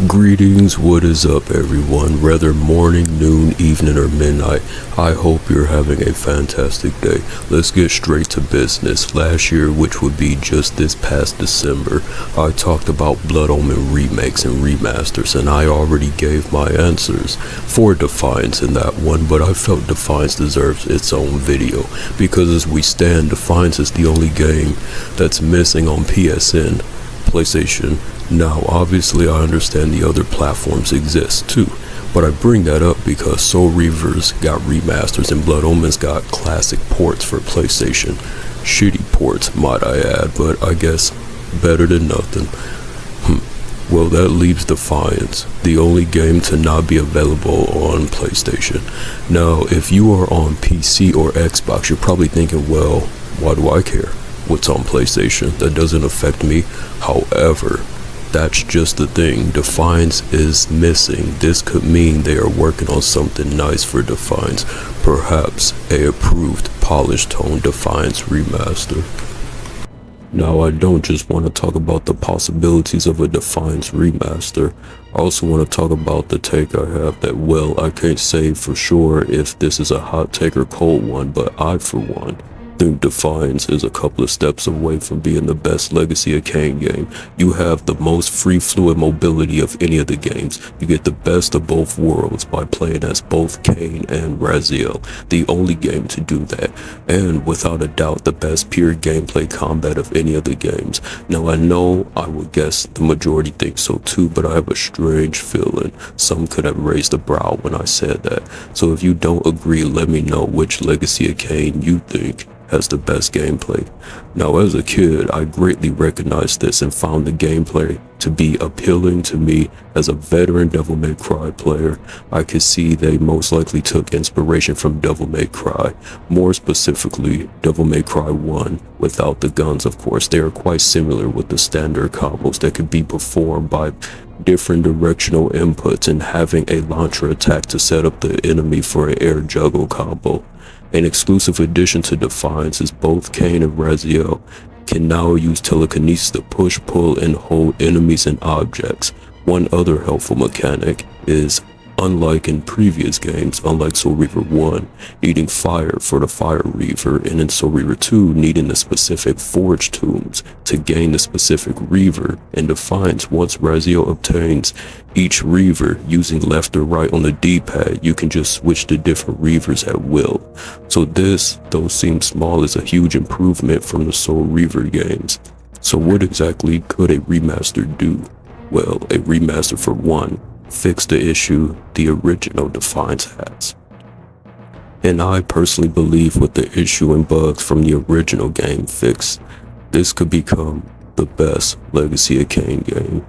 Greetings, what is up everyone, whether morning, noon, evening, or midnight. I hope you're having a fantastic day. Let's get straight to business. Last year, which would be just this past December, I talked about Blood Omen remakes and remasters, and I already gave my answers for Defiance in that one, but I felt Defiance deserves its own video, because as we stand, Defiance is the only game that's missing on PSN, PlayStation. Now, obviously, I understand the other platforms exist too, but I bring that up because Soul Reaver's got remasters and Blood Omen's got classic ports for PlayStation. Shitty ports, might I add, but I guess better than nothing. Well, that leaves Defiance, the only game to not be available on PlayStation. Now, if you are on PC or Xbox, you're probably thinking, well, why do I care what's on PlayStation? That doesn't affect me. However, that's just the thing. Defiance is missing. This could mean they are working on something nice for Defiance. Perhaps a approved, polished tone Defiance remaster. Now, I don't just want to talk about the possibilities of a Defiance remaster. I also want to talk about the take I have that, well, I can't say for sure if this is a hot take or cold one, but I, for one, think Defiance is a couple of steps away from being the best Legacy of Kain game. You have the most free fluid mobility of any of the games. You get the best of both worlds by playing as both Kain and Raziel, the only game to do that, and without a doubt the best pure gameplay combat of any of the games. Now, I know I would guess the majority think so too, but I have a strange feeling some could have raised a brow when I said that. So if you don't agree, let me know which Legacy of Kain you think has the best gameplay. Now, as a kid, I greatly recognized this and found the gameplay to be appealing to me. As a veteran Devil May Cry player, I could see they most likely took inspiration from Devil May Cry, more specifically Devil May Cry 1, without the guns, of course. They are quite similar with the standard combos that could be performed by different directional inputs and having a launcher attack to set up the enemy for an air juggle combo. An exclusive addition to Defiance is both Kain and Raziel can now use telekinesis to push, pull, and hold enemies and objects. One other helpful mechanic is, unlike in previous games, unlike Soul Reaver 1, needing fire for the Fire Reaver, and in Soul Reaver 2, needing the specific Forge Tombs to gain the specific Reaver. In Defiance, once Raziel obtains each Reaver using left or right on the D-pad, you can just switch to different Reavers at will. So this, though seems small, is a huge improvement from the Soul Reaver games. So what exactly could a remaster do? Well, a remaster, for one, fix the issue the original Defiance has. And I personally believe with the issue and bugs from the original game fixed, this could become the best Legacy of Kain game.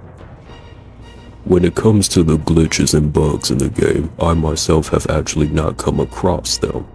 When it comes to the glitches and bugs in the game, I myself have actually not come across them,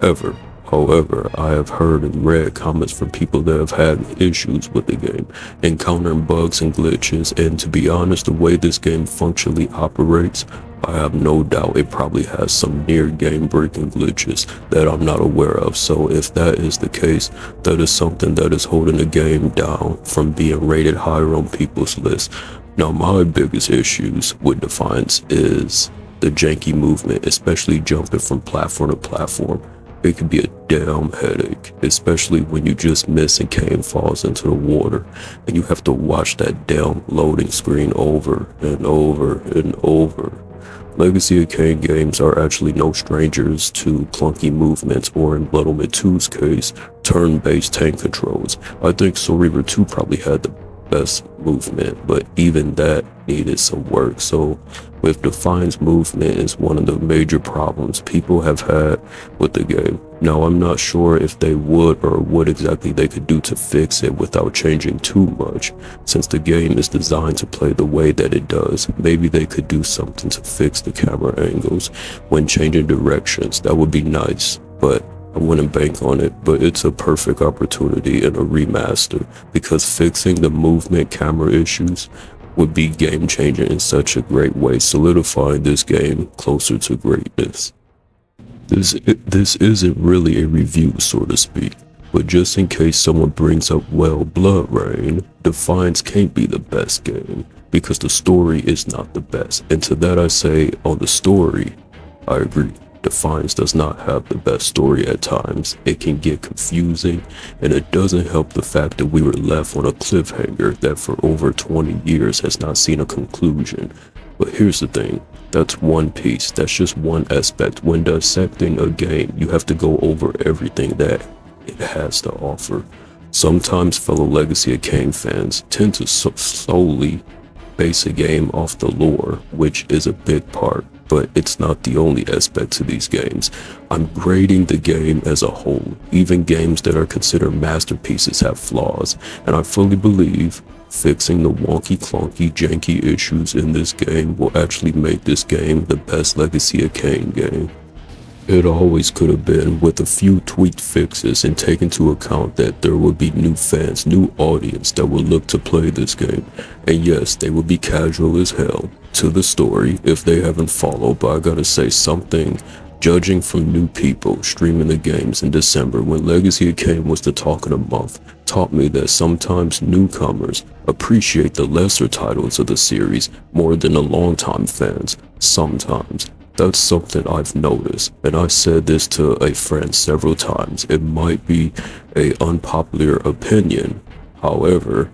ever. However, I have heard and read comments from people that have had issues with the game, encountering bugs and glitches, and to be honest, the way this game functionally operates, I have no doubt it probably has some near game breaking glitches that I'm not aware of. So if that is the case, that is something that is holding the game down from being rated higher on people's list. Now, my biggest issues with Defiance is the janky movement, especially jumping from platform to platform. It can be a damn headache, especially when you just miss and Kain falls into the water and you have to watch that damn loading screen over and over and over. Legacy of Kain games are actually no strangers to clunky movements, or in Blood Omen 2's case, turn-based tank controls. I think Soul Reaver 2 probably had the best movement, but even that needed some work. So with Defiance, movement is one of the major problems people have had with the game. Now, I'm not sure if they would or what exactly they could do to fix it without changing too much, since the game is designed to play the way that it does. Maybe they could do something to fix the camera angles when changing directions. That would be nice, but I wouldn't bank on it. But it's a perfect opportunity in a remaster, because fixing the movement camera issues would be game changing in such a great way, solidifying this game closer to greatness. This isn't really a review, so to speak, but just in case someone brings up, well, Blood Rain, Defiance can't be the best game. because the story is not the best. And to that I say, on the story, I agree. Defiance does not have the best story at times. It can get confusing, and it doesn't help the fact that we were left on a cliffhanger that for over 20 years has not seen a conclusion. But here's the thing, that's one piece, that's just one aspect. When dissecting a game, you have to go over everything that it has to offer. Sometimes fellow Legacy of Kain fans tend to solely base a game off the lore, which is a big part, but it's not the only aspect to these games. I'm grading the game as a whole. Even games that are considered masterpieces have flaws, and I fully believe fixing the wonky, clunky, janky issues in this game will actually make this game the best Legacy of Kain game. It always could have been, with a few tweaked fixes and take into account that there would be new fans, new audience that would look to play this game. And yes, they would be casual as hell to the story if they haven't followed, but I gotta say something, judging from new people streaming the games in December when Legacy of Kain was the talk of the month, taught me that sometimes newcomers appreciate the lesser titles of the series more than the longtime fans. Sometimes. That's something I've noticed, and I said this to a friend several times. It might be an unpopular opinion, however,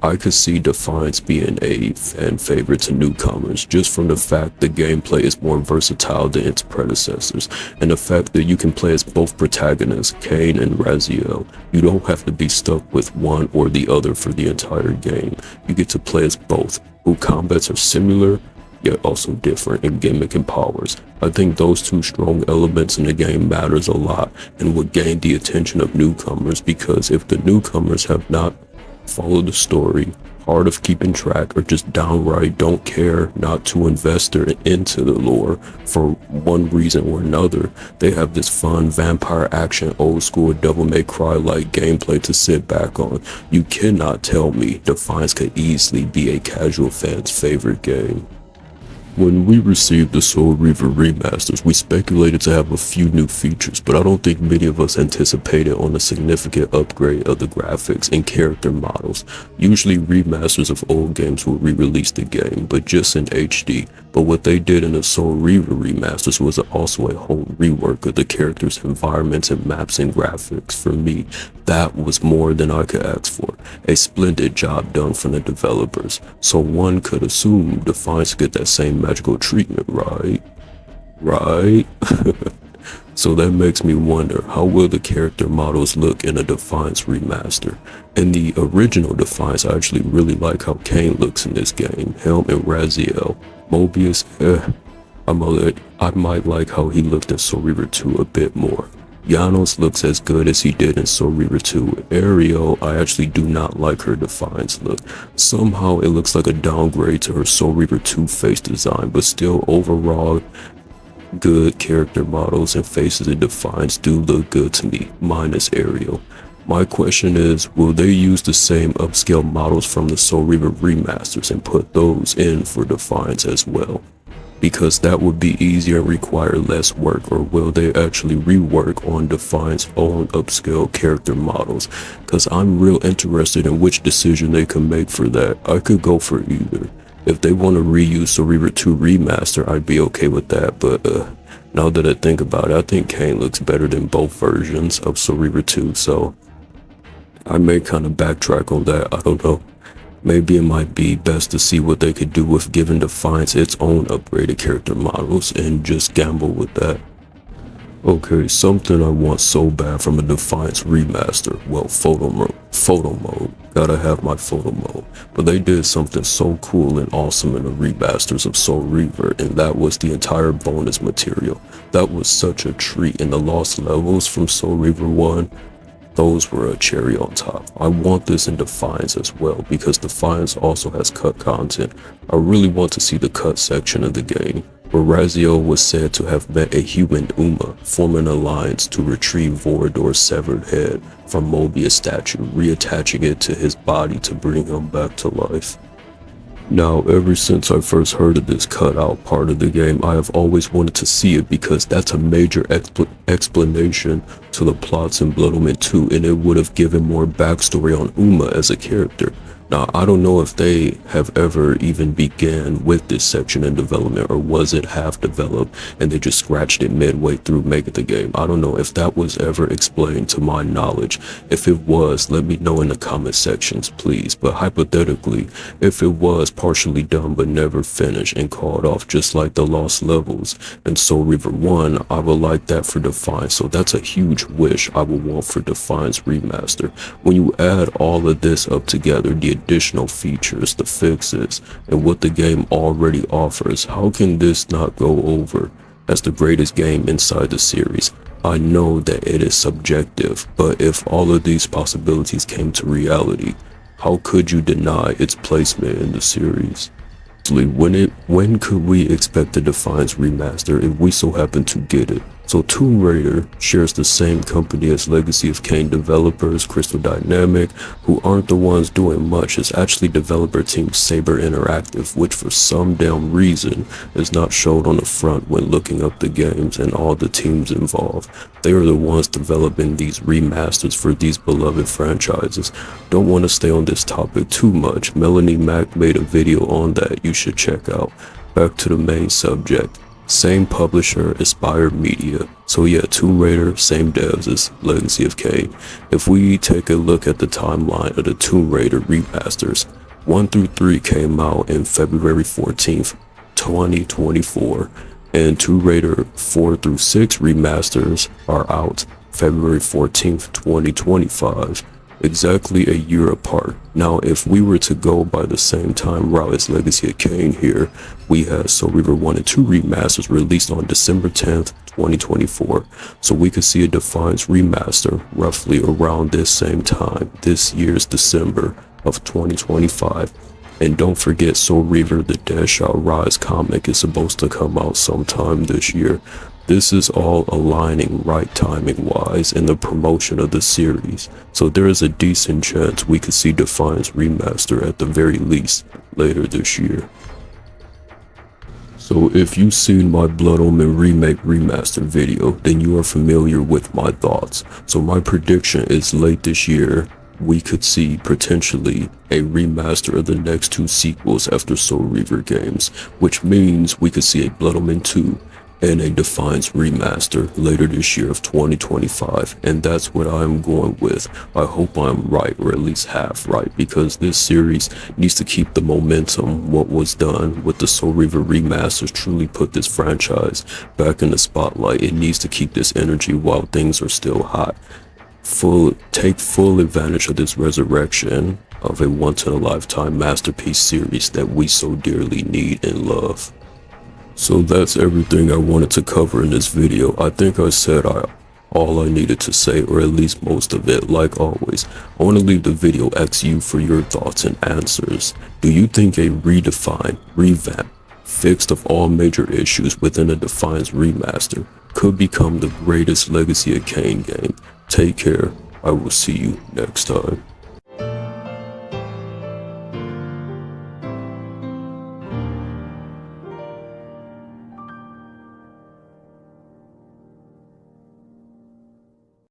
I could see Defiance being a fan favorite to newcomers just from the fact the gameplay is more versatile than its predecessors, and the fact that you can play as both protagonists, Kain and Raziel. You don't have to be stuck with one or the other for the entire game. You get to play as both, whose combats are similar, yet also different in gimmick and powers. I think those two strong elements in the game matters a lot and would gain the attention of newcomers, because if the newcomers have not followed the story, hard of keeping track, or just downright don't care, not to invest into the lore for one reason or another, they have this fun vampire action old school Devil May Cry like gameplay to sit back on. You cannot tell me Defiance could easily be a casual fan's favorite game. When we received the Soul Reaver remasters, we speculated to have a few new features, but I don't think many of us anticipated on a significant upgrade of the graphics and character models. Usually remasters of old games will re-release the game, but just in HD. But what they did in the Soul Reaver remasters was also a whole rework of the characters' environments and maps and graphics. For me, that was more than I could ask for. A splendid job done from the developers. So one could assume Defiance get that same magical treatment, right? Right? So that makes me wonder, how will the character models look in a Defiance remaster? In the original Defiance, I actually really like how Kain looks in this game. Helm and Raziel. Mobius, I might like how he looked in Soul Reaver 2 a bit more. Janos looks as good as he did in Soul Reaver 2. Ariel, I actually do not like her Defiance look. Somehow it looks like a downgrade to her Soul Reaver 2 face design, but still overall good character models and faces in Defiance do look good to me, minus Ariel. My question is, will they use the same upscale models from the Soul Reaver remasters and put those in for Defiance as well? Because that would be easier and require less work, or will they actually rework on Defiance's own upscale character models? Because I'm real interested in which decision they can make for that. I could go for either. If they want to reuse Soul Reaver 2 remaster, I'd be okay with that, but now that I think about it, I think Kain looks better than both versions of Soul Reaver 2, so I may kind of backtrack on that. I don't know. Maybe it might be best to see what they could do with giving Defiance its own upgraded character models and just gamble with that. Okay, something I want so bad from a Defiance remaster. Well, photo mode. Gotta have my photo mode. But they did something so cool and awesome in the remasters of Soul Reaver, and that was the entire bonus material. That was such a treat, and the lost levels from Soul Reaver 1, those were a cherry on top. I want this in Defiance as well, because Defiance also has cut content. I really want to see the cut section of the game, where Raziel was said to have met a human Uma, forming an alliance to retrieve Vorador's severed head from Mobius' statue, reattaching it to his body to bring him back to life. Now, ever since I first heard of this cutout part of the game, I have always wanted to see it, because that's a major explanation to the plots in Blood Omen 2, and it would have given more backstory on Uma as a character. Now, I don't know if they have ever even began with this section in development, or was it half developed and they just scratched it midway through making the game. I don't know if that was ever explained to my knowledge. If it was, let me know in the comment sections, please. But hypothetically, if it was partially done but never finished and called off just like the Lost Levels and Soul Reaver 1, I would like that for Defiance. So that's a huge wish I would want for Defiance Remaster. When you add all of this up together, the additional features, the fixes, and what the game already offers, how can this not go over as the greatest game inside the series? I know that it is subjective, but if all of these possibilities came to reality, how could you deny its placement in the series? When could we expect the Defiance Remaster if we so happen to get it? So Tomb Raider shares the same company as Legacy of Kain developers, Crystal Dynamic, who aren't the ones doing much. It's actually developer team Saber Interactive, which for some damn reason is not shown on the front when looking up the games and all the teams involved. They are the ones developing these remasters for these beloved franchises. Don't want to stay on this topic too much. Melanie Mac made a video on that you should check out. Back to the main subject. Same publisher, Aspire Media. So yeah, Tomb Raider, same devs as Legacy of Kain. If we take a look at the timeline of the Tomb Raider remasters, 1 through 3 came out in February 14th, 2024, and Tomb Raider 4 through 6 remasters are out February 14th, 2025. Exactly a year apart. Now, if we were to go by the same time route as Legacy of Kain here, we had Soul Reaver 1 and 2 remasters released on December 10th, 2024. So we could see a Defiance remaster roughly around this same time, this year's December of 2025. And don't forget, Soul Reaver The Dead Shall Rise comic is supposed to come out sometime this year. This is all aligning right timing wise in the promotion of the series, so there is a decent chance we could see Defiance Remaster at the very least later this year. So if you've seen my Blood Omen Remake Remaster video, then you are familiar with my thoughts. So my prediction is late this year, we could see potentially a remaster of the next 2 sequels after Soul Reaver games, which means we could see a Blood Omen 2 and a Defiance remaster later this year of 2025, and that's what I'm going with. I hope I'm right, or at least half right, because this series needs to keep the momentum. What was done with the Soul Reaver remasters truly put this franchise back in the spotlight. It needs to keep this energy while things are still hot. Take full advantage of this resurrection of a once-in-a-lifetime masterpiece series that we so dearly need and love. So that's everything I wanted to cover in this video. I think I said all I needed to say, or at least most of it. Like always, I want to leave the video asking you for your thoughts and answers. Do you think a redefined, revamped, fixed of all major issues within a Defiance remaster could become the greatest Legacy of Kain game? Take care. I will see you next time.